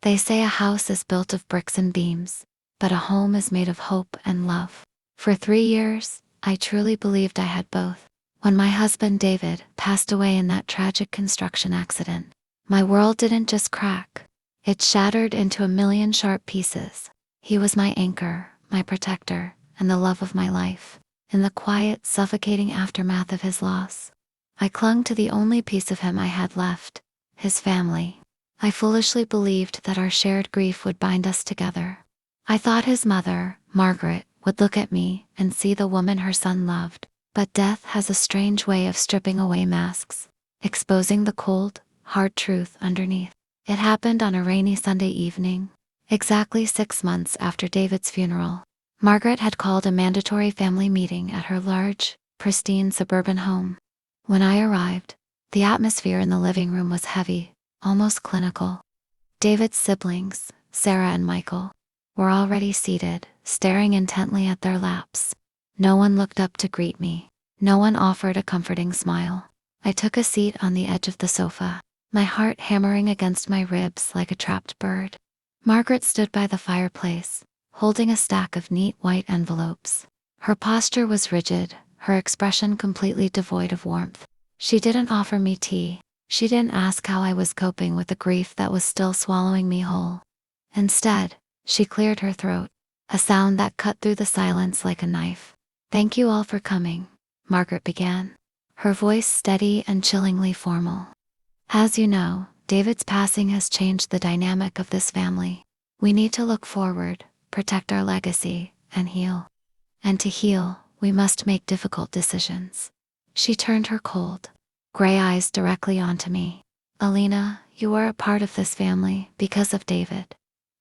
They say a house is built of bricks and beams, but a home is made of hope and love. For 3 years, I truly believed I had both. When my husband David passed away in that tragic construction accident, my world didn't just crack. It shattered into a million sharp pieces. He was my anchor, my protector, and the love of my life. In the quiet, suffocating aftermath of his loss, I clung to the only piece of him I had left, his family. I foolishly believed that our shared grief would bind us together. I thought his mother, Margaret, would look at me and see the woman her son loved. But death has a strange way of stripping away masks, exposing the cold, hard truth underneath. It happened on a rainy Sunday evening, exactly 6 months after David's funeral. Margaret had called a mandatory family meeting at her large, pristine suburban home. When I arrived, the atmosphere in the living room was heavy, almost clinical. David's siblings, Sarah and Michael, were already seated, staring intently at their laps. No one looked up to greet me. No one offered a comforting smile. I took a seat on the edge of the sofa, my heart hammering against my ribs like a trapped bird. Margaret stood by the fireplace, holding a stack of neat white envelopes. Her posture was rigid, her expression completely devoid of warmth. She didn't offer me tea. She didn't ask how I was coping with the grief that was still swallowing me whole. Instead, she cleared her throat, a sound that cut through the silence like a knife. "Thank you all for coming," Margaret began, her voice steady and chillingly formal. "As you know, David's passing has changed the dynamic of this family. We need to look forward, protect our legacy, and heal. And to heal, we must make difficult decisions." She turned her cold, gray eyes directly onto me. "Alina, you are a part of this family because of David.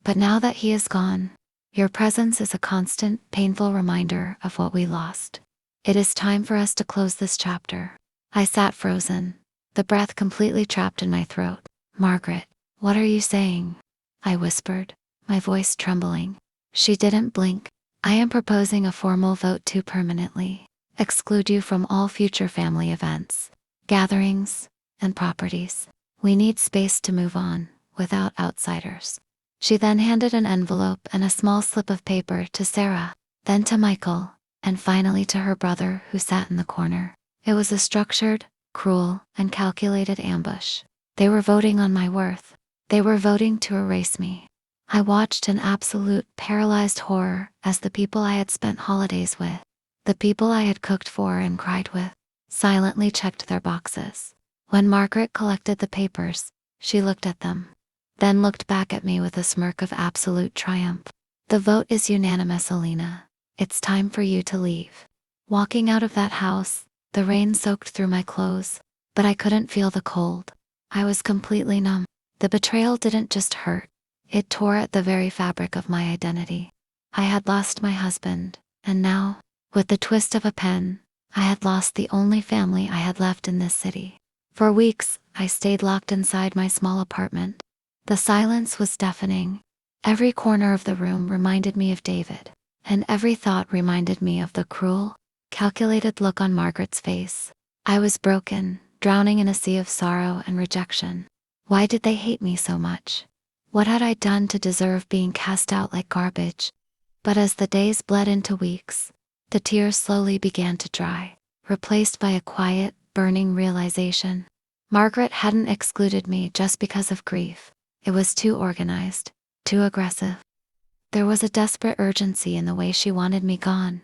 But now that he is gone, your presence is a constant, painful reminder of what we lost. It is time for us to close this chapter." I sat frozen, the breath completely trapped in my throat. "Margaret, what are you saying?" I whispered, my voice trembling. She didn't blink. "I am proposing a formal vote to permanently exclude you from all future family events, gatherings, and properties. We need space to move on, without outsiders." She then handed an envelope and a small slip of paper to Sarah, then to Michael, and finally to her brother who sat in the corner. It was a structured, cruel, and calculated ambush. They were voting on my worth. They were voting to erase me. I watched in absolute, paralyzed horror as the people I had spent holidays with, the people I had cooked for and cried with, silently checked their boxes. When Margaret collected the papers, she looked at them, then looked back at me with a smirk of absolute triumph. "The vote is unanimous, Alina. It's time for you to leave." Walking out of that house, the rain soaked through my clothes, but I couldn't feel the cold. I was completely numb. The betrayal didn't just hurt. It tore at the very fabric of my identity. I had lost my husband, and now, with the twist of a pen, I had lost the only family I had left in this city. For weeks, I stayed locked inside my small apartment. The silence was deafening. Every corner of the room reminded me of David, and every thought reminded me of the cruel, calculated look on Margaret's face. I was broken, drowning in a sea of sorrow and rejection. Why did they hate me so much? What had I done to deserve being cast out like garbage? But as the days bled into weeks, the tears slowly began to dry, replaced by a quiet, burning realization. Margaret hadn't excluded me just because of grief. It was too organized, too aggressive. There was a desperate urgency in the way she wanted me gone.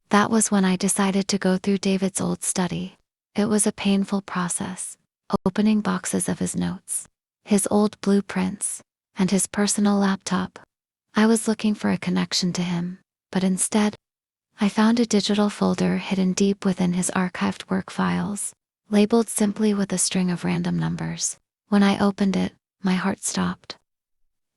That was when I decided to go through David's old study. It was a painful process, opening boxes of his notes, his old blueprints, and his personal laptop. I was looking for a connection to him, but instead, I found a digital folder hidden deep within his archived work files, labeled simply with a string of random numbers. When I opened it, my heart stopped.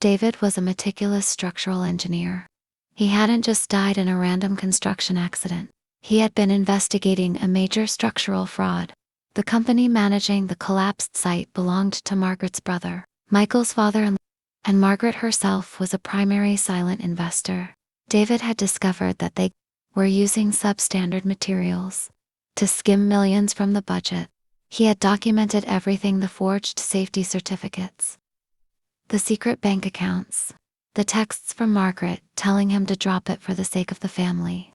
David was a meticulous structural engineer. He hadn't just died in a random construction accident. He had been investigating a major structural fraud. The company managing the collapsed site belonged to Margaret's brother, Michael's father-in-law, and Margaret herself was a primary silent investor. David had discovered that they were using substandard materials to skim millions from the budget. He had documented everything: the forged safety certificates, The secret bank accounts. The texts from Margaret telling him to drop it for the sake of the family.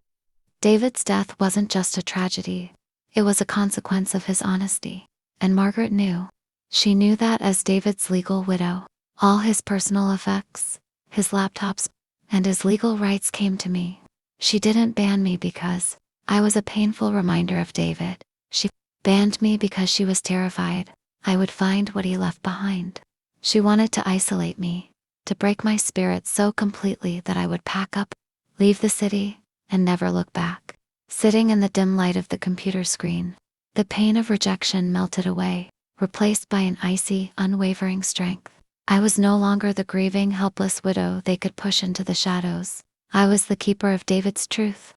David's death wasn't just a tragedy. It was a consequence of his honesty. And Margaret knew. She knew that as David's legal widow, all his personal effects, his laptops, and his legal rights came to me. She didn't ban me because I was a painful reminder of David. She banned me because she was terrified I would find what he left behind. She wanted to isolate me, to break my spirit so completely that I would pack up, leave the city, and never look back. Sitting in the dim light of the computer screen, the pain of rejection melted away, replaced by an icy, unwavering strength. I was no longer the grieving, helpless widow they could push into the shadows. I was the keeper of David's truth.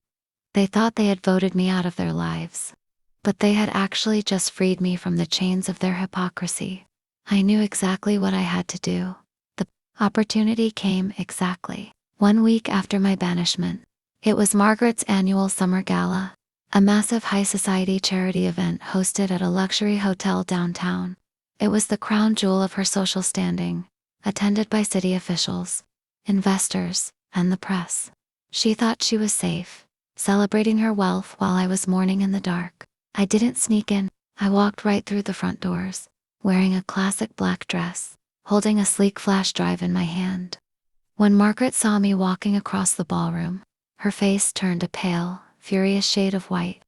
They thought they had voted me out of their lives, but they had actually just freed me from the chains of their hypocrisy. I knew exactly what I had to do. The opportunity came exactly 1 week after my banishment. It was Margaret's annual summer gala, a massive high society charity event hosted at a luxury hotel downtown. It was the crown jewel of her social standing, attended by city officials, investors, and the press. She thought she was safe, celebrating her wealth while I was mourning in the dark. I didn't sneak in. I walked right through the front doors, wearing a classic black dress, holding a sleek flash drive in my hand. When Margaret saw me walking across the ballroom, her face turned a pale, furious shade of white.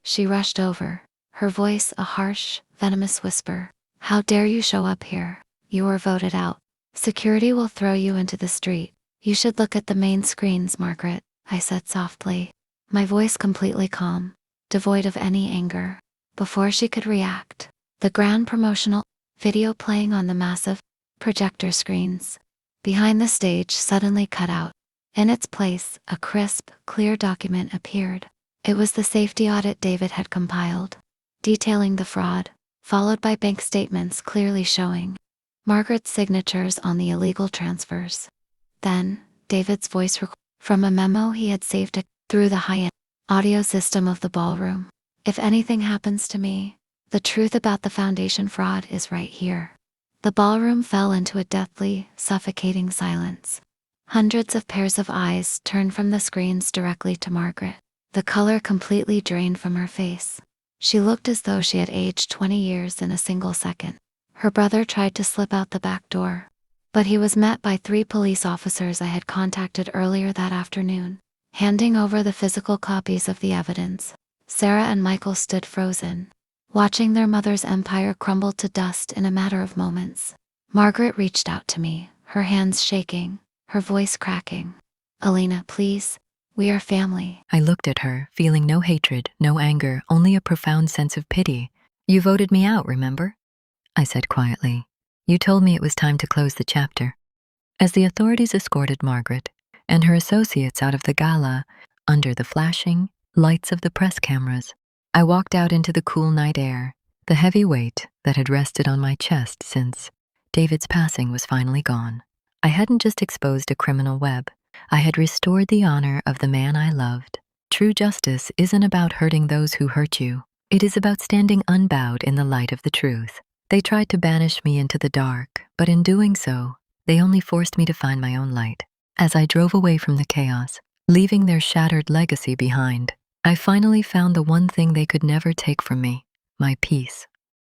She rushed over, her voice a harsh, venomous whisper. "How dare you show up here? You were voted out. Security will throw you into the street. You should look at the main screens, Margaret," I said softly, my voice completely calm, devoid of any anger. Before she could react, the grand promotional video playing on the massive projector screens behind the stage suddenly cut out. In its place, a crisp, clear document appeared. It was the safety audit David had compiled, detailing the fraud, followed by bank statements clearly showing Margaret's signatures on the illegal transfers. Then, David's voice from a memo he had saved through the high-end audio system of the ballroom. "If anything happens to me, the truth about the foundation fraud is right here." The ballroom fell into a deathly, suffocating silence. Hundreds of pairs of eyes turned from the screens directly to Margaret. The color completely drained from her face. She looked as though she had aged 20 years in a single second. Her brother tried to slip out the back door, but he was met by 3 police officers I had contacted earlier that afternoon. Handing over the physical copies of the evidence, Sarah and Michael stood frozen, watching their mother's empire crumble to dust in a matter of moments. Margaret reached out to me, her hands shaking, her voice cracking. "Alina, please, we are family." I looked at her, feeling no hatred, no anger, only a profound sense of pity. "You voted me out, remember?" I said quietly. "You told me it was time to close the chapter." As the authorities escorted Margaret and her associates out of the gala, under the flashing lights of the press cameras, I walked out into the cool night air. The heavy weight that had rested on my chest since David's passing was finally gone. I hadn't just exposed a criminal web. I had restored the honor of the man I loved. True justice isn't about hurting those who hurt you. It is about standing unbowed in the light of the truth. They tried to banish me into the dark, but in doing so, they only forced me to find my own light. As I drove away from the chaos, leaving their shattered legacy behind, I finally found the one thing they could never take from me, my peace.